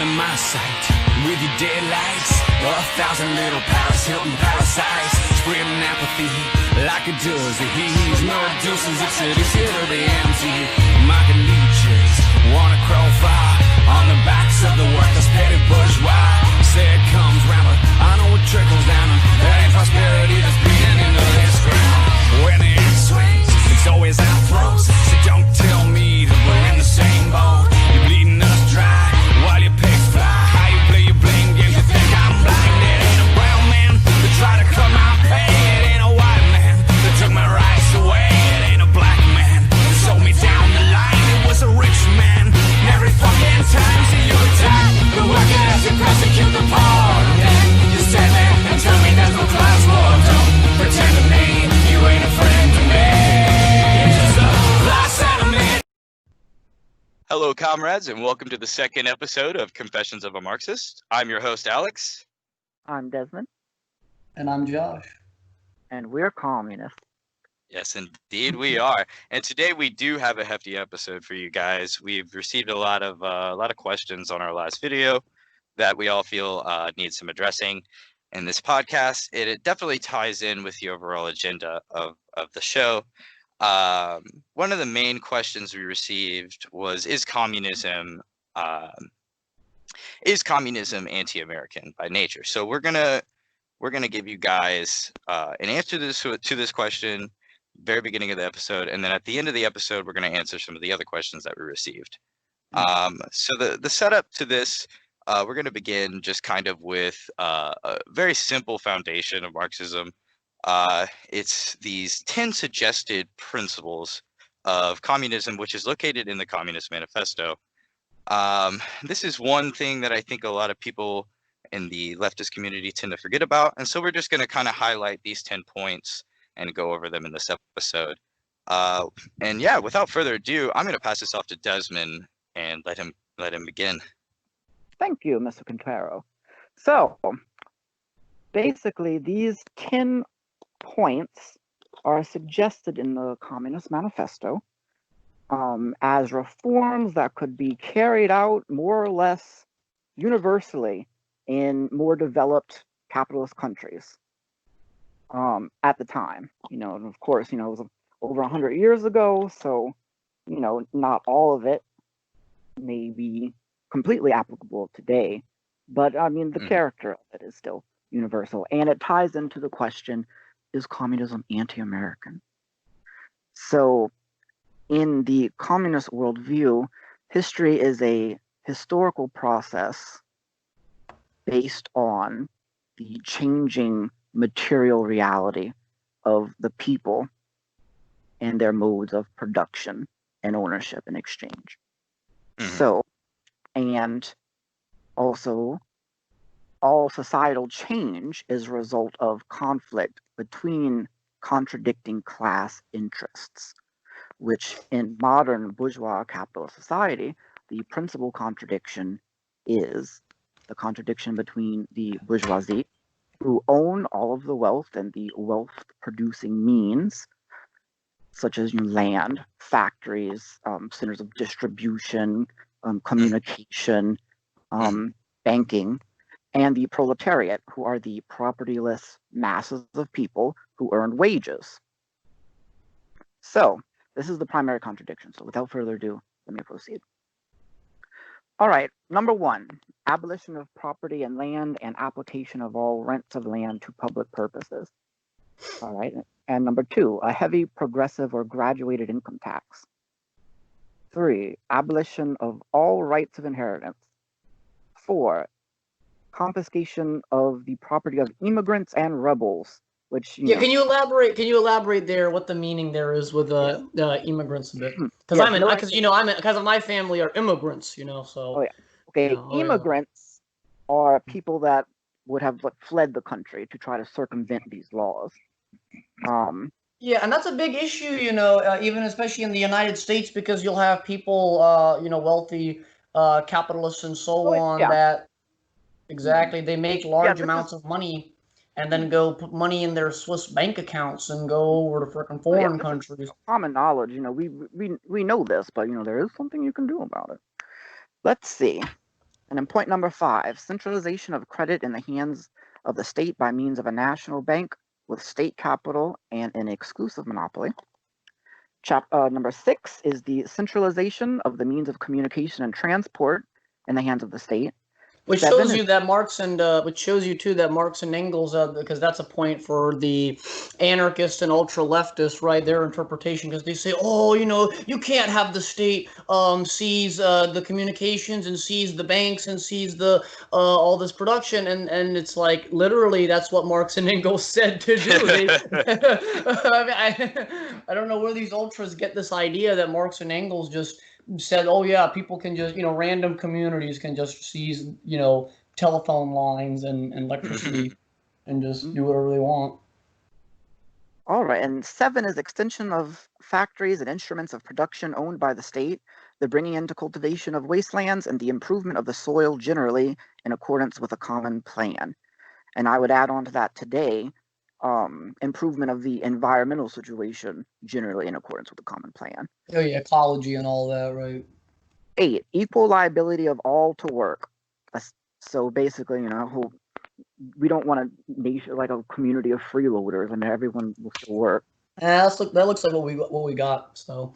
into my sight with your daylights. 1,000 little Paris Hilton parasites spreading apathy like it does the heat. No deuces, it's cities here to be empty. Market leeches wanna crawl far on the backs of the workers, petty bourgeois. Say it comes round, but I know it trickles down. And there ain't prosperity that's bleeding into this ground. When the earth swings, it's always our throats. So don't tell me that we're in the same boat. You're bleeding us dry while your pigs fly. How you play your blame games? You think I'm blind? It ain't a brown man that tried to cut my pay. It ain't a white man that took my rights away. It ain't a black man that sold me down the line. It was a rich man. Every fucking time, so you attack the working as you persecute the poor. Then you stand there and tell me there's no class war. Don't pretend to me you ain't a friend to me. You're just a last enemy. Hello, comrades, and welcome to the second episode of Confessions of a Marxist. I'm your host, Alex. I'm Desmond. And I'm Josh. And we're communists. Yes, indeed we are. And today we do have a hefty episode for you guys. We've received a lot of questions on our last video that we all feel need some addressing in this podcast. It definitely ties in with the overall agenda of the show. One of the main questions we received was, is communism anti-American by nature? So we're gonna give you guys an answer to this question very beginning of the episode, and then at the end of the episode we're going to answer some of the other questions that we received. So the setup to this, we're going to begin just kind of with a very simple foundation of Marxism. It's these 10 suggested principles of communism, which is located in the Communist Manifesto. This is one thing that I think a lot of people in the leftist community tend to forget about, and so we're just going to kind of highlight these 10 points and go over them in this episode. And yeah, without further ado, I'm going to pass this off to Desmond and let him begin. Thank you, Mr. Quintero. So, basically, these 10 points are suggested in the Communist Manifesto as reforms that could be carried out more or less universally in more developed capitalist countries. At the time, and of course, it was over 100 years ago, so, not all of it may be completely applicable today, but I mean, the character of it is still universal, and it ties into the question, is communism anti-American? So, in the communist worldview, history is a historical process based on the changing material reality of the people and their modes of production and ownership and exchange. So, and also, all societal change is a result of conflict between contradicting class interests, which in modern bourgeois capitalist society, the principal contradiction is the contradiction between the bourgeoisie, who own all of the wealth and the wealth-producing means, such as land, factories, centers of distribution, communication, banking, and the proletariat, who are the propertyless masses of people who earn wages. So, this is the primary contradiction. So, without further ado, let me proceed. All right, number 1, abolition of property and land and application of all rents of land to public purposes. All right, and number 2, a heavy progressive or graduated income tax. 3, abolition of all rights of inheritance. 4, confiscation of the property of immigrants and rebels. Which can you elaborate? Can you elaborate there what the meaning there is with the immigrants a bit? Because because of my family are immigrants, so. Oh yeah. Okay, immigrants are people that would have fled the country to try to circumvent these laws. Yeah, and that's a big issue, even especially in the United States, because you'll have people, wealthy capitalists and so on that exactly they make large amounts of money. And then go put money in their Swiss bank accounts and go over to freaking foreign countries. Common knowledge, we know this, but there is something you can do about it. Let's see. And then point number 5, centralization of credit in the hands of the state by means of a national bank with state capital and an exclusive monopoly. Number 6 is the centralization of the means of communication and transport in the hands of the state. Which shows you that Marx and which shows you too that Marx and Engels, because that's a point for the anarchists and ultra leftists, right? Their interpretation, because they say, oh, you can't have the state seize the communications and seize the banks and seize the all this production, and it's like literally that's what Marx and Engels said to do. I don't know where these ultras get this idea that Marx and Engels just said, oh yeah, people can just, random communities can just seize, telephone lines and electricity and just do whatever they want. All right, and 7 is extension of factories and instruments of production owned by the state, the bringing into cultivation of wastelands, and the improvement of the soil generally in accordance with a common plan. And I would add on to that today, improvement of the environmental situation generally in accordance with the common plan. Oh yeah, ecology and all that, right? 8, equal liability of all to work. So basically, we don't want a nation like a community of freeloaders. I mean, everyone will still work. That looks like what we got. So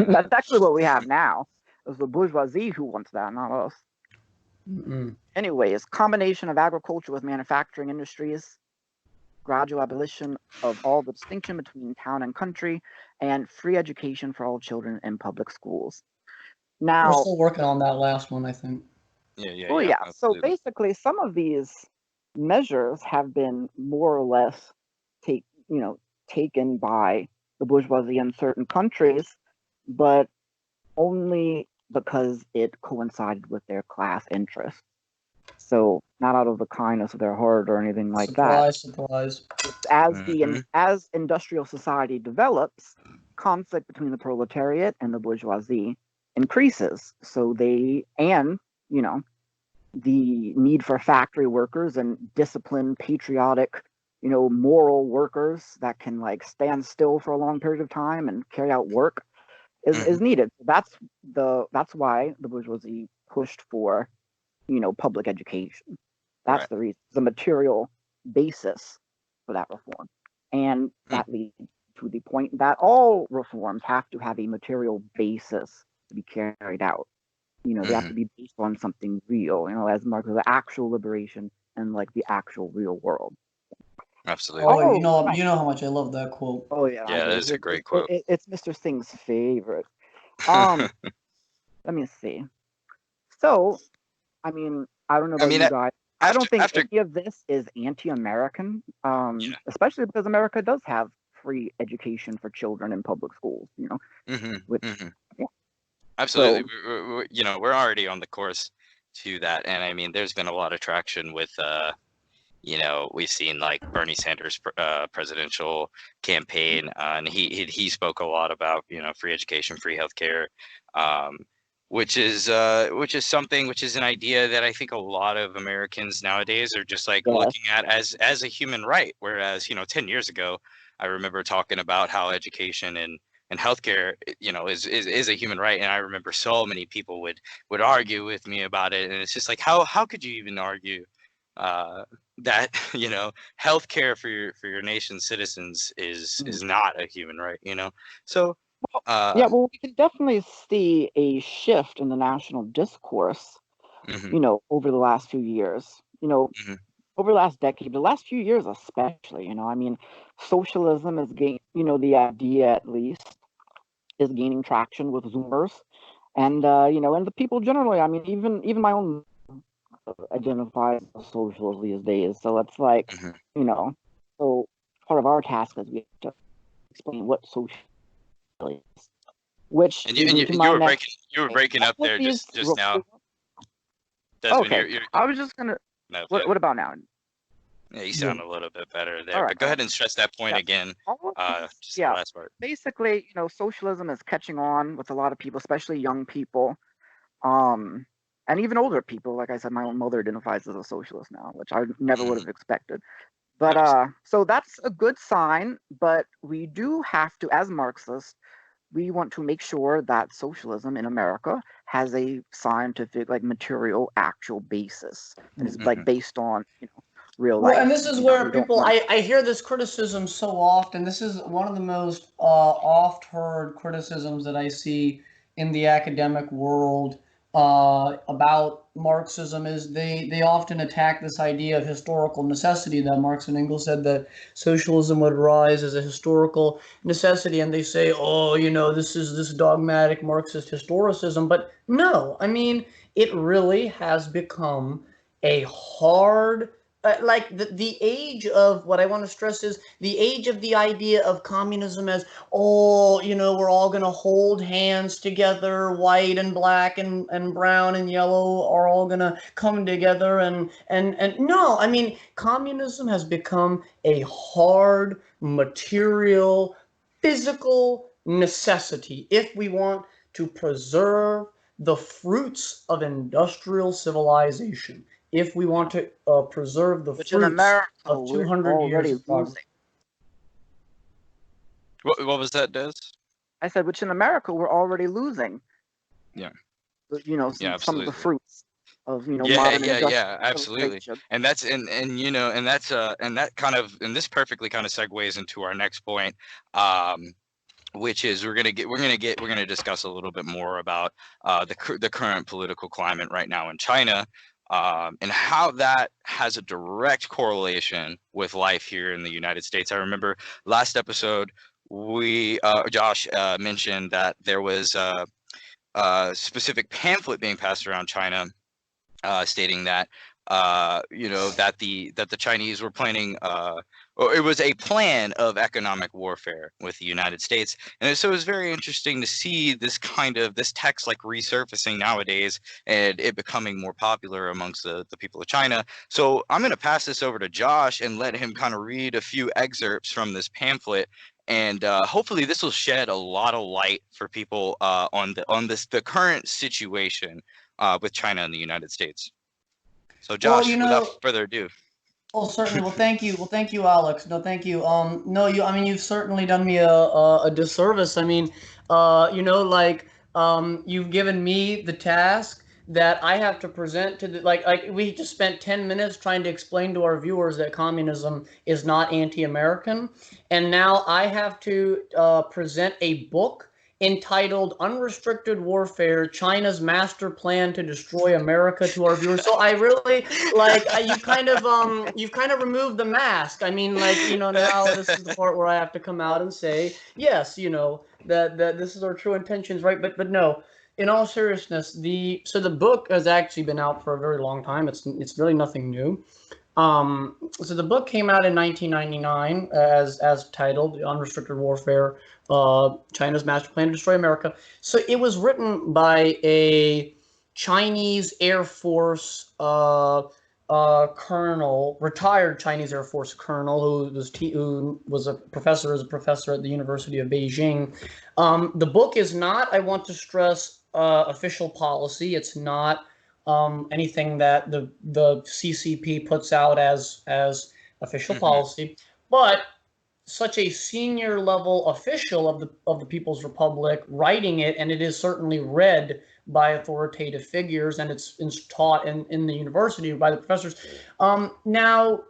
that's actually what we have now. It's the bourgeoisie who wants that, not us. Anyways, combination of agriculture with manufacturing industries, gradual abolition of all the distinction between town and country, and free education for all children in public schools. Now, we're still working on that last one, I think. Yeah. So basically, some of these measures have been more or less taken by the bourgeoisie in certain countries, but only because it coincided with their class interests. So not out of the kindness of their heart or anything like that. Surprise. As industrial society develops, conflict between the proletariat and the bourgeoisie increases. So the need for factory workers and disciplined, patriotic, moral workers that can stand still for a long period of time and carry out work is needed. That's why the bourgeoisie pushed for public education. That's the reason, the material basis for that reform. And that leads to the point that all reforms have to have a material basis to be carried out. They have to be based on something real, as Marx says, the actual liberation and the actual real world. Absolutely. Oh, you know how much I love that quote. Oh yeah. Yeah, that is a great quote. It's Mr. Singh's favorite. Let me see. So, I don't know about you guys. I don't think any of this is anti-American, especially because America does have free education for children in public schools. Absolutely. So, we're already on the course to that, and there's been a lot of traction with we've seen Bernie Sanders' presidential campaign, and he spoke a lot about free education, free healthcare, which is an idea that I think a lot of Americans nowadays are just looking at as a human right, whereas 10 years ago I remember talking about how education and healthcare is a human right, and I remember so many people would argue with me about it, and it's just how could you even argue that healthcare for your nation's citizens is not a human right, so well, we can definitely see a shift in the national discourse over the last few years, over the last decade, the last few years especially. Socialism is the idea at least is gaining traction with Zoomers, and and the people generally. Even my own identifies as socialist these days. So it's so part of our task is we have to explain what socialism is. Which and you were breaking up there just now. Okay, I was just gonna. No, what about now? Yeah, you sound a little bit better there. But go ahead and stress that point again. Just the last part. Basically, socialism is catching on with a lot of people, especially young people, and even older people. Like I said, my own mother identifies as a socialist now, which I never would have expected. But so that's a good sign. But we do have to, as Marxists, we want to make sure that socialism in America has a scientific, like material, actual basis, and it's like based on real life. Well, and this is where people, I hear this criticism so often. This is one of the most oft heard criticisms that I see in the academic world about Marxism is they often attack this idea of historical necessity, that Marx and Engels said that socialism would rise as a historical necessity, and they say, oh, this is this dogmatic Marxist historicism. But no, I mean, it really has become a hard like the age of, what I want to stress is the age of the idea of communism as, oh, we're all going to hold hands together, white and black and brown and yellow are all going to come together. And no, I mean, communism has become a hard, material, physical necessity if we want to preserve the fruits of industrial civilization. If we want to preserve the fruits of 200 years of progress. What was that, Des? I said, which in America we're already losing. Yeah. Some of the fruits of modern absolutely. And that's and this perfectly kind of segues into our next point, which is we're gonna discuss a little bit more about the current political climate right now in China. And how that has a direct correlation with life here in the United States. I remember last episode, Josh mentioned that there was a specific pamphlet being passed around China, stating that that the Chinese were planning, or it was a plan of economic warfare with the United States. And so it was very interesting to see this text like resurfacing nowadays and it becoming more popular amongst the people of China. So I'm going to pass this over to Josh and let him kind of read a few excerpts from this pamphlet. And hopefully this will shed a lot of light for people on the current situation with China and the United States. So Josh, without further ado. Oh, certainly. Well, thank you. Well, thank you, Alex. No, thank you. No, you've certainly done me a disservice. I mean, you've given me the task that I have to present to like we just spent 10 minutes trying to explain to our viewers that communism is not anti-American, and now I have to present a book entitled Unrestricted Warfare, China's Master Plan to Destroy America to our viewers. So I really, you've kind of removed the mask. I mean, now this is the part where I have to come out and say, yes, that this is our true intentions, right? But no, in all seriousness, the book has actually been out for a very long time. It's really nothing new. So the book came out in 1999 as titled Unrestricted Warfare, China's Master Plan to Destroy America. So it was written by a Chinese Air Force colonel, retired Chinese Air Force colonel who was a professor at the University of Beijing. The book is not, I want to stress, official policy. It's not anything that the CCP puts out as official policy, but such a senior level official of the People's Republic writing it, and it is certainly read by authoritative figures, and it's taught in the university by the professors. Now,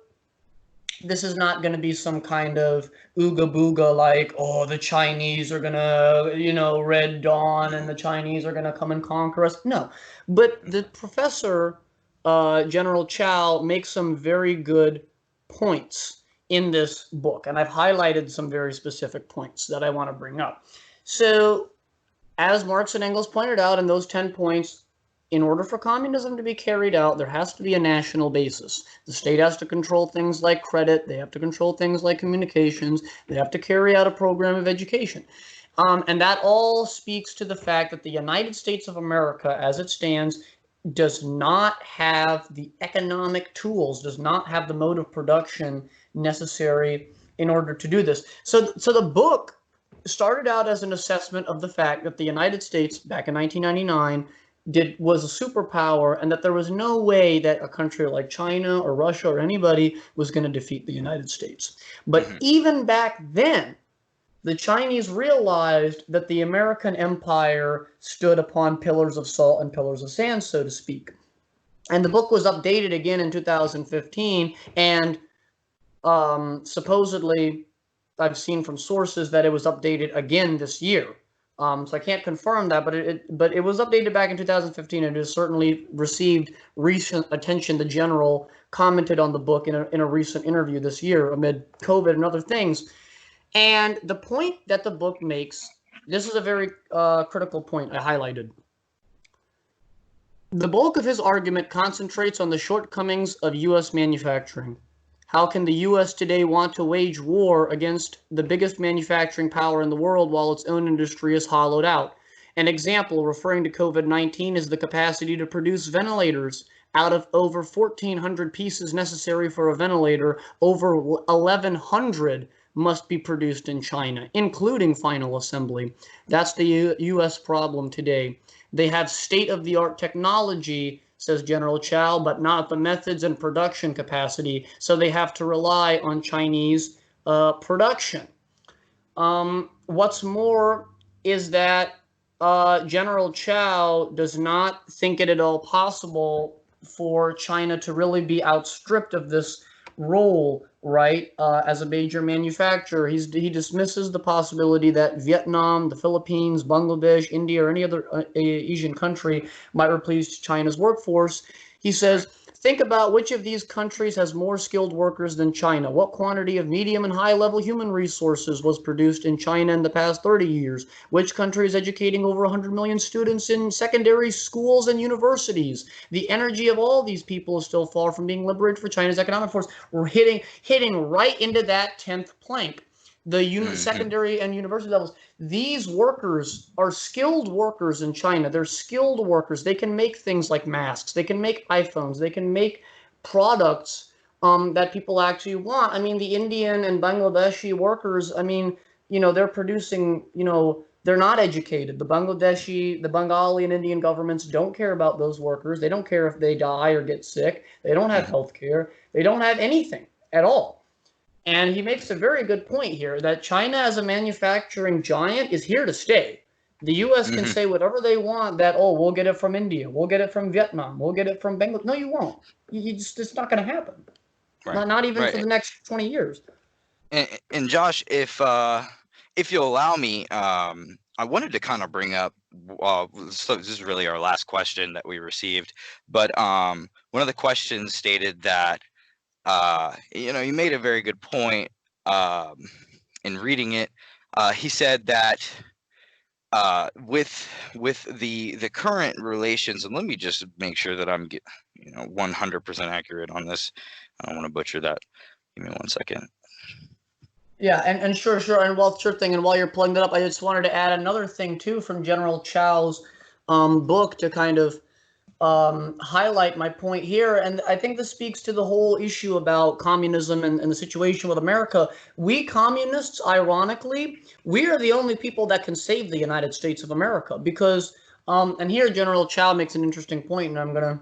this is not going to be some kind of ooga booga like, oh, the Chinese are going to, Red Dawn and the Chinese are going to come and conquer us. No, but the professor, General Chow, makes some very good points in this book, and I've highlighted some very specific points that I want to bring up. So, as Marx and Engels pointed out in those 10 points, in order for communism to be carried out, there has to be a national basis. The state has to control things like credit. They have to control things like communications. They have to carry out a program of education. And that all speaks to the fact that the United States of America, as it stands, does not have the economic tools, does not have the mode of production necessary in order to do this. So the book started out as an assessment of the fact that the United States, back in 1999, was a superpower, and that there was no way that a country like China or Russia or anybody was going to defeat the United States. But even back then, the Chinese realized that the American empire stood upon pillars of salt and pillars of sand, so to speak. And the book was updated again in 2015, and supposedly, I've seen from sources that it was updated again this year. So I can't confirm that, but it was updated back in 2015, and it has certainly received recent attention. The general commented on the book in a recent interview this year amid COVID and other things. And the point that the book makes, this is a very critical point I highlighted. The bulk of his argument concentrates on the shortcomings of U.S. manufacturing. How can the U.S. today want to wage war against the biggest manufacturing power in the world while its own industry is hollowed out? An example, referring to COVID-19, is the capacity to produce ventilators. Out of over 1,400 pieces necessary for a ventilator, over 1,100 must be produced in China, including final assembly. That's the U.S. problem today. They have state-of-the-art technology, says General Chow, but not the methods and production capacity, so they have to rely on Chinese production. What's more is that General Chow does not think it at all possible for China to really be outstripped of this role, right, as a major manufacturer. He dismisses the possibility that Vietnam, the Philippines, Bangladesh, India, or any other Asian country might replace China's workforce. He says, think about which of these countries has more skilled workers than China. What quantity of medium and high-level human resources was produced in China in the past 30 years? Which country is educating over 100 million students in secondary schools and universities? The energy of all these people is still far from being liberated for China's economic force. We're hitting right into that 10th plank. The secondary and university levels. These workers are skilled workers in China. They're skilled workers. They can make things like masks. They can make iPhones. They can make products that people actually want. I mean, the Indian and Bangladeshi workers, I mean, they're producing, they're not educated. The Bengali and Indian governments don't care about those workers. They don't care if they die or get sick. They don't have health care. They don't have anything at all. And he makes a very good point here that China as a manufacturing giant is here to stay. The U.S. can say whatever they want that, oh, we'll get it from India, we'll get it from Vietnam, we'll get it from Bangladesh. No, you won't. It's not going to happen. Right. Not even for the next 20 years. And Josh, if you'll allow me, I wanted to kind of bring up, so this is really our last question that we received, but one of the questions stated that, you made a very good point in reading it. He said that with the current relations, and let me just make sure that I'm 100% accurate on this. I don't want to butcher that. Give me 1 second. Yeah, and sure, and while you're plugging that up, I just wanted to add another thing too from General Chow's book to kind of highlight my point here. And I think this speaks to the whole issue about communism and the situation with America. We communists, ironically, we are the only people that can save the United States of America because, and here General Chow makes an interesting point, and I'm going to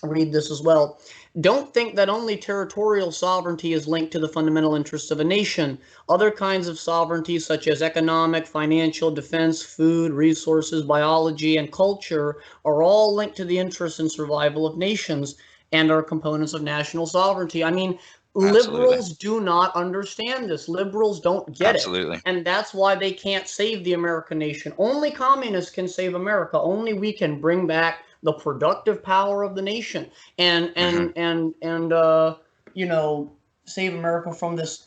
read this as well. Don't think that only territorial sovereignty is linked to the fundamental interests of a nation. Other kinds of sovereignty, such as economic, financial, defense, food, resources, biology, and culture, are all linked to the interests and survival of nations and are components of national sovereignty. I mean, liberals do not understand this. Liberals don't get it. And that's why they can't save the American nation. Only communists can save America. Only we can bring back the productive power of the nation and save America from this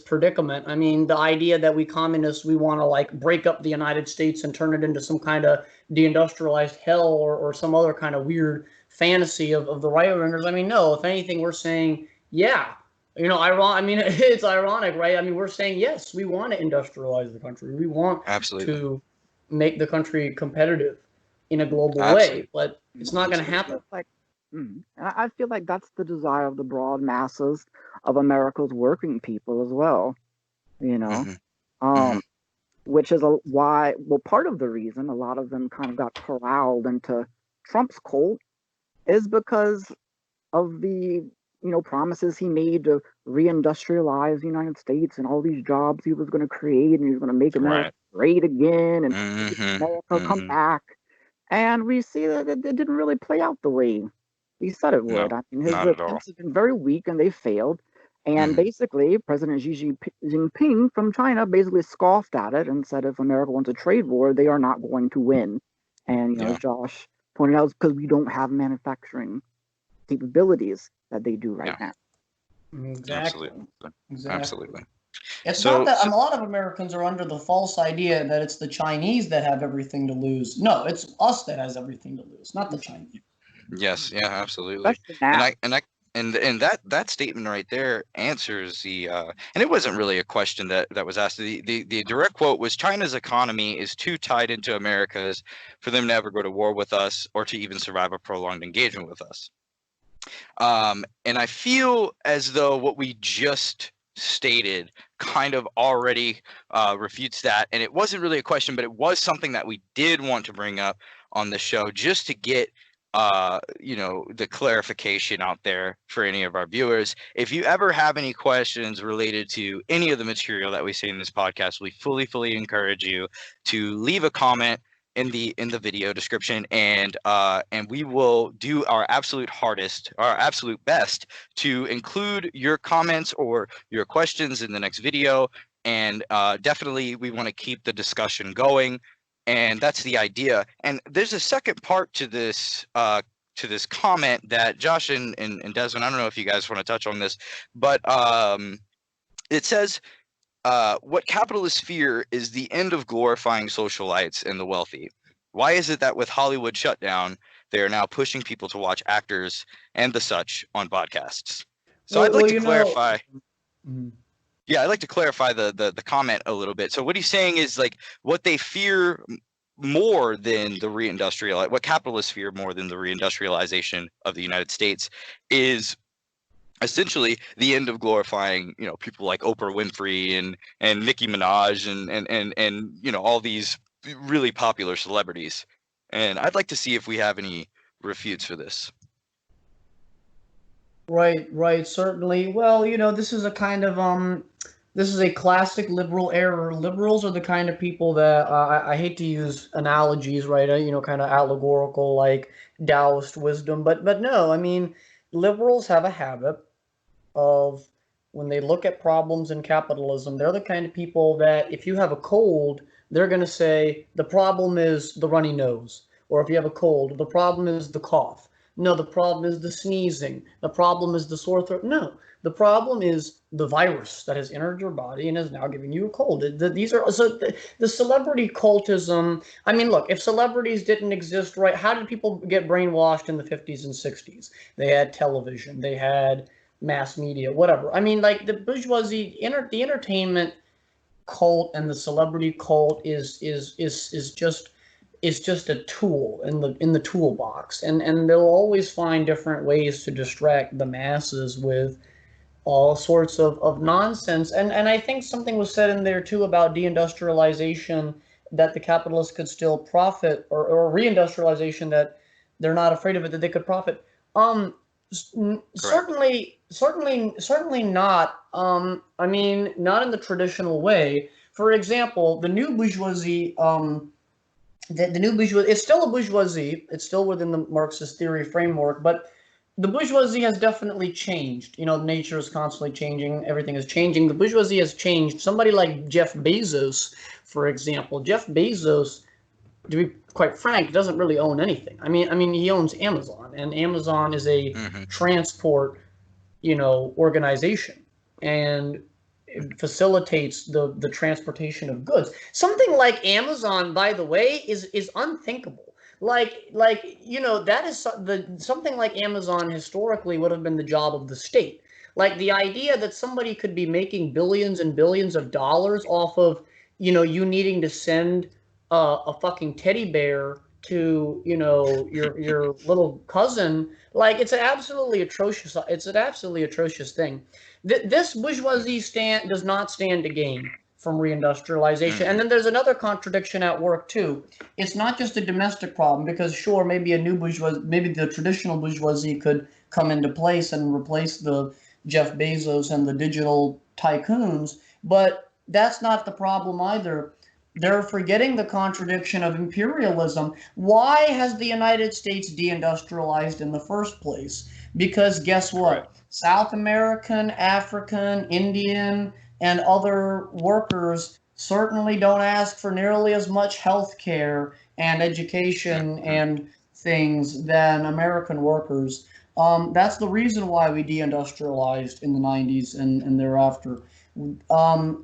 predicament. I mean, the idea that we communists, we want to break up the United States and turn it into some kind of deindustrialized hell or some other kind of weird fantasy of the right-wingers. I mean, no, if anything, we're saying, yeah, it's ironic, right? I mean, we're saying, yes, we want to industrialize the country. We want to make the country competitive in a global way, but it's not going to happen. I feel like that's the desire of the broad masses of America's working people as well, which is part of the reason a lot of them kind of got corralled into Trump's cult is because of the promises he made to reindustrialize the United States and all these jobs he was going to create, and he was going to make America great again, and America come back. And we see that it didn't really play out the way he said it would. No, I mean, his not at all. attempts have been very weak, and they failed. And basically, President Xi Jinping from China basically scoffed at it and said, if America wants a trade war, they are not going to win. And as Josh pointed out, it's because we don't have manufacturing capabilities that they do right now. Exactly. Absolutely. It's not that a lot of Americans are under the false idea that it's the Chinese that have everything to lose. No, it's us that has everything to lose, not the Chinese. Yes, yeah, absolutely. And that statement right there answers the and it wasn't really a question that was asked. The direct quote was, China's economy is too tied into America's for them to ever go to war with us or to even survive a prolonged engagement with us. And I feel as though what we just stated kind of already refutes that. And it wasn't really a question, but it was something that we did want to bring up on the show just to get the clarification out there for any of our viewers. If you ever have any questions related to any of the material that we say in this podcast, we fully encourage you to leave a comment in the video description, and we will do our absolute hardest, our absolute best to include your comments or your questions in the next video. And definitely we want to keep the discussion going, and that's the idea. And there's a second part to this comment that Josh and Desmond, I don't know if you guys want to touch on this, but it says, what capitalists fear is the end of glorifying socialites and the wealthy. Why is it that with Hollywood shut down, they are now pushing people to watch actors and the such on podcasts? So I'd like to clarify. Yeah, I'd like to clarify the comment a little bit. So what he's saying is, like, what they fear more than the what capitalists fear more than the reindustrialization of the United States is essentially the end of glorifying, people like Oprah Winfrey and Nicki Minaj and all these really popular celebrities. And I'd like to see if we have any refutes for this. Right, certainly. Well, this is a kind of this is a classic liberal error. Liberals are the kind of people that I hate to use analogies, right? Kind of allegorical, like Taoist wisdom, but no, I mean, liberals have a habit of, when they look at problems in capitalism, they're the kind of people that if you have a cold, they're going to say the problem is the runny nose, or if you have a cold, the problem is the cough. No, the problem is the sneezing. The problem is the sore throat. No, the problem is the virus that has entered your body and is now giving you a cold. The celebrity cultism. I mean, look, if celebrities didn't exist, right, how did people get brainwashed in the 50s and 60s? They had television, they had mass media, whatever. I mean, like, the bourgeoisie, the entertainment cult and the celebrity cult is just a tool in the toolbox, and they'll always find different ways to distract the masses with all sorts of nonsense. And I think something was said in there too about deindustrialization, that the capitalists could still profit, or reindustrialization, that they're not afraid of it, that they could profit. Certainly not. I mean, not in the traditional way. For example, the new bourgeoisie, the new bourgeoisie, it's still a bourgeoisie. It's still within the Marxist theory framework, but the bourgeoisie has definitely changed. Nature is constantly changing. Everything is changing. The bourgeoisie has changed. Somebody like Jeff Bezos, for example. Jeff Bezos, to be quite frank, doesn't really own anything. I mean, he owns Amazon, and Amazon is a transport, organization, and it facilitates the transportation of goods. Something like Amazon, by the way, is unthinkable. That is something like Amazon historically would have been the job of the state. Like, the idea that somebody could be making billions and billions of dollars off of, you needing to send a fucking teddy bear to, your little cousin, like, it's an absolutely atrocious thing. This bourgeoisie does not stand to gain from reindustrialization. And then there's another contradiction at work too. It's not just a domestic problem, because sure, maybe the traditional bourgeoisie could come into place and replace the Jeff Bezos and the digital tycoons. But that's not the problem either. They're forgetting the contradiction of imperialism. Why has the United States deindustrialized in the first place? Because guess what? Right. South American, African, Indian, and other workers certainly don't ask for nearly as much health care and education and things than American workers. That's the reason why we deindustrialized in the 90s and thereafter.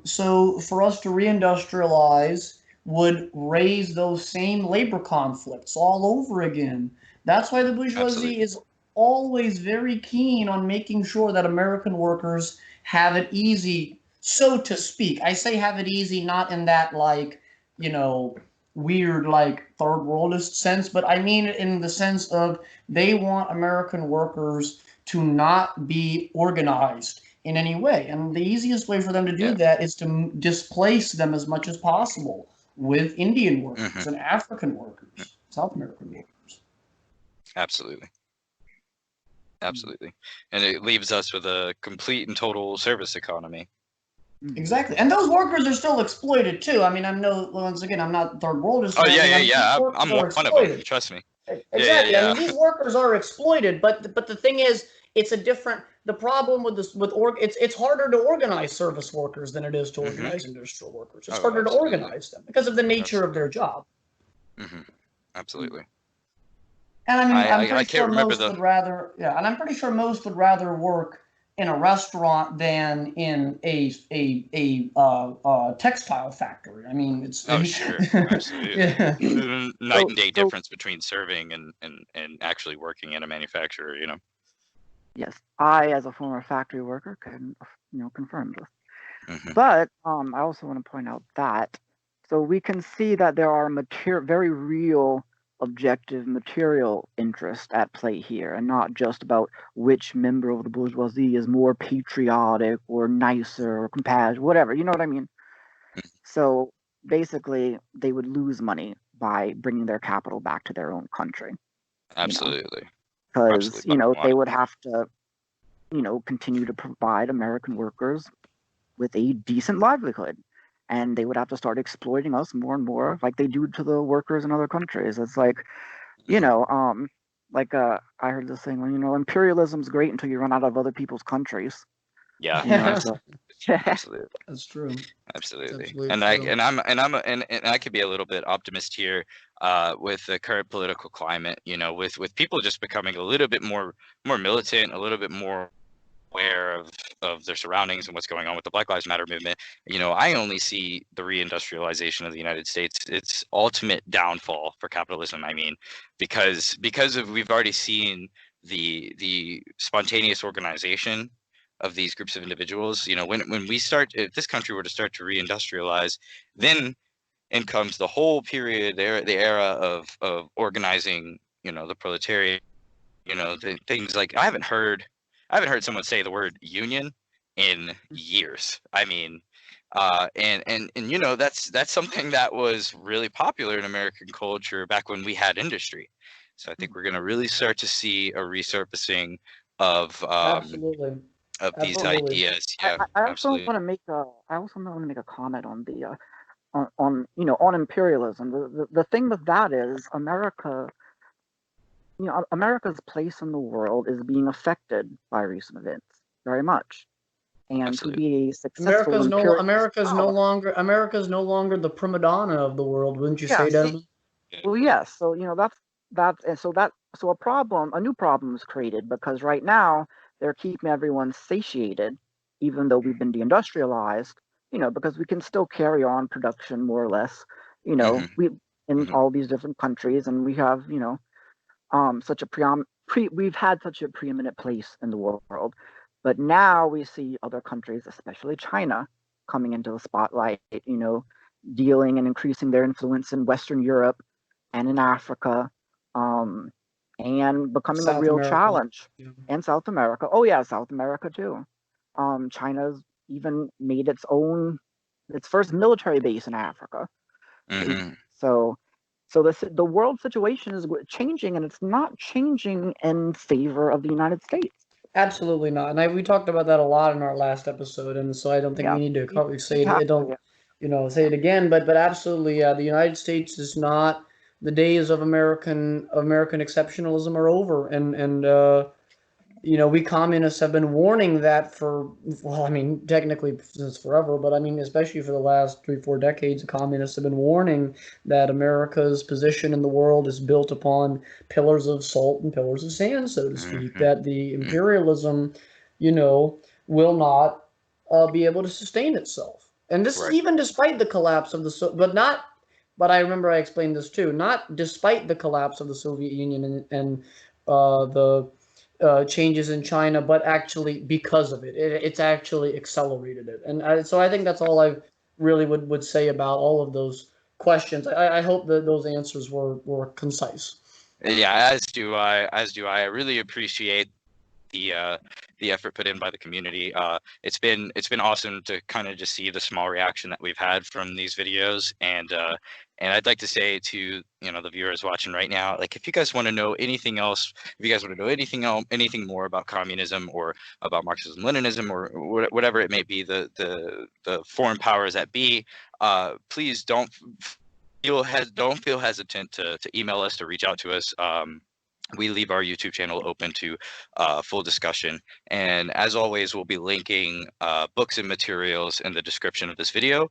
So for us to reindustrialize would raise those same labor conflicts all over again. That's why the bourgeoisie Absolutely. is always very keen on making sure that American workers have it easy, so to speak. I say have it easy not in that, like, weird, like, third worldist sense, but I mean it in the sense of they want American workers to not be organized in any way. And the easiest way for them to do that is to displace them as much as possible with Indian workers and African workers, South American workers. Absolutely. Absolutely. And it leaves us with a complete and total service economy. Exactly. And those workers are still exploited too. I mean, once again, I'm not third worldist. Oh, yeah, I'm one of them. Trust me. Exactly. Yeah. I mean, these workers are exploited, but the thing is, it's a different. The problem with this, it's harder to organize service workers than it is to organize industrial workers. It's harder to organize them because of the nature of their job. Absolutely. And I mean, I'm pretty sure most would rather. Yeah, and I'm pretty sure most would rather work in a restaurant than in a textile factory. I mean, it's sure, absolutely. Night and day difference between serving and actually working in a manufacturer. Yes, I, as a former factory worker, can confirm this. But I also want to point out that so we can see that there are very real objective material interest at play here, and not just about which member of the bourgeoisie is more patriotic or nicer or compassionate, whatever, you know what I mean? So basically they would lose money by bringing their capital back to their own country. Absolutely. Because they would have to continue to provide American workers with a decent livelihood. And they would have to start exploiting us more and more, like they do to the workers in other countries. It's like, I heard this thing when imperialism's great until you run out of other people's countries. Yeah, absolutely. That's true. Absolutely. And I could be a little bit optimist here with the current political climate. With people just becoming a little bit more militant, a little bit more aware of their surroundings and what's going on with the Black Lives Matter movement. I only see the reindustrialization of the United States, its ultimate downfall for capitalism. I mean, because we've already seen the spontaneous organization of these groups of individuals. When we start, if this country were to start to reindustrialize, then in comes the whole period there, the era of organizing, the proletariat, things like I haven't heard someone say the word union in years. I mean, and that's something that was really popular in American culture back when we had industry. So I think we're going to really start to see a resurfacing of absolutely of these ideas. Yeah, I also want to make a comment on the on imperialism. The thing with that is America's place in the world is being affected by recent events very much. And absolutely. To be a successful America's no longer the prima donna of the world, wouldn't you say, Devin? Well, yes. So a new problem is created because right now they're keeping everyone satiated, even though we've been deindustrialized. Because we can still carry on production more or less. We in all these different countries, and we have we've had such a preeminent place in the world. But now we see other countries, especially China, coming into the spotlight, dealing and increasing their influence in Western Europe and in Africa, and becoming a real challenge. And South America. Oh yeah, South America too. China's even made its first military base in Africa. So So the world situation is changing, and it's not changing in favor of the United States. Absolutely not. And we talked about that a lot in our last episode, and so I don't think we need to say it. Don't say it again. But absolutely, the United States is not. The days of American exceptionalism are over, and we communists have been warning that for, well, I mean, technically since forever, but I mean, especially for the last 3-4 decades, communists have been warning that America's position in the world is built upon pillars of salt and pillars of sand, so to speak, that the imperialism, will not be able to sustain itself. And this is even despite the collapse of but I remember I explained this too, not despite the collapse of the Soviet Union and the changes in China, but actually because of it. It's actually accelerated it. And so I think that's all I really would say about all of those questions. I hope that those answers were concise. Yeah, as do I. I really appreciate the effort put in by the community. It's been awesome to kind of just see the small reaction that we've had from these videos, and I'd like to say to the viewers watching right now, like, if you guys want to know anything else, if you guys want to know anything more about communism or about Marxism, Leninism, or whatever it may be, the foreign powers that be, please don't feel hesitant to email us, to reach out to us. We leave our YouTube channel open to full discussion. And as always, we'll be linking books and materials in the description of this video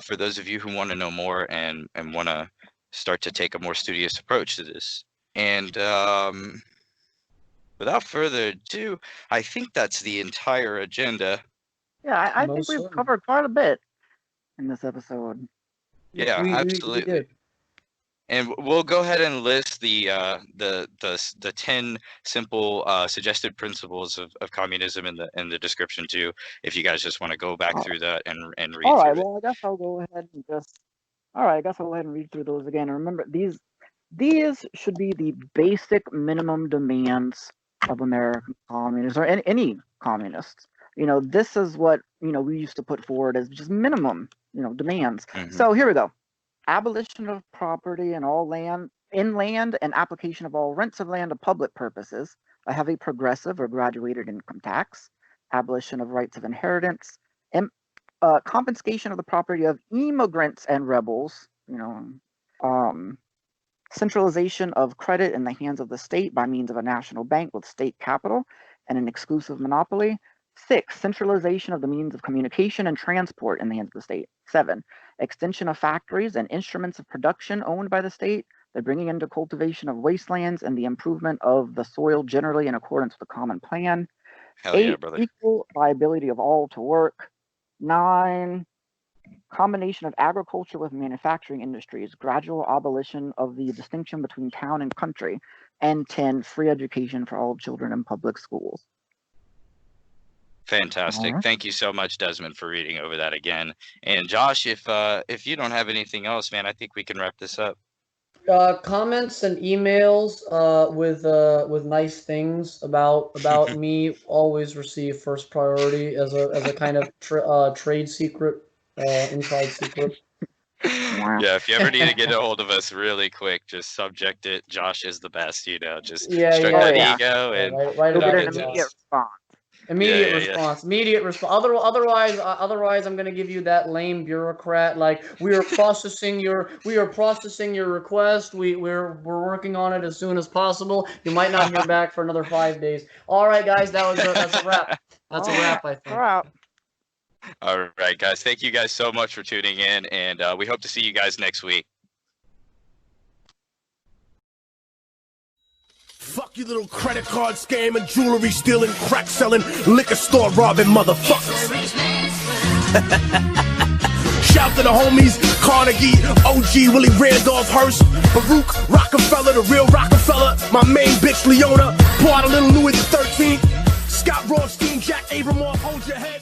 for those of you who want to know more and want to start to take a more studious approach to this. And without further ado, I think that's the entire agenda. Yeah, I think we've covered quite a bit in this episode. Yeah, absolutely. We did. And we'll go ahead and list the 10 simple suggested principles of communism in the description too, if you guys just want to go back through that and read through it. All right, well, I guess I'll go ahead and read through those again. And remember, these should be the basic minimum demands of American communists, or any communists. This is what we used to put forward as just minimum demands. So here we go. Abolition of property and all land in land and application of all rents of land to public purposes. I have a progressive or graduated income tax. Abolition of rights of inheritance. Confiscation of the property of emigrants and rebels. Centralization of credit in the hands of the state by means of a national bank with state capital and an exclusive monopoly. 6, centralization of the means of communication and transport in the hands of the state. 7, extension of factories and instruments of production owned by the state, the bringing into cultivation of wastelands and the improvement of the soil generally in accordance with the common plan. Hell 8, yeah, brother. Equal liability of all to work. 9, combination of agriculture with manufacturing industries, gradual abolition of the distinction between town and country. And 10, free education for all children in public schools. Fantastic. Thank you so much, Desmond, for reading over that again. And Josh, if you don't have anything else, man, I think we can wrap this up. Comments and emails with nice things about me always receive first priority as a kind of trade secret, inside secret. Yeah, if you ever need to get a hold of us really quick, just subject it. Josh is the best, just stroke that ego and right about an immediate response. Immediate response. Otherwise, I'm gonna give you that lame bureaucrat. Like, we are processing your request. We're working on it as soon as possible. You might not hear back for another 5 days. All right, guys, that's a wrap. That's a wrap, I think. All right, guys. Thank you guys so much for tuning in, and we hope to see you guys next week. Fuck you little credit card scam and jewelry stealing, crack selling, liquor store robbing motherfuckers. Shout to the homies, Carnegie, OG, Willie Randolph Hearst, Baruch, Rockefeller, the real Rockefeller, my main bitch Leona, pour out a little Louis XIII, Scott Rothstein, Jack Abramoff, hold your head.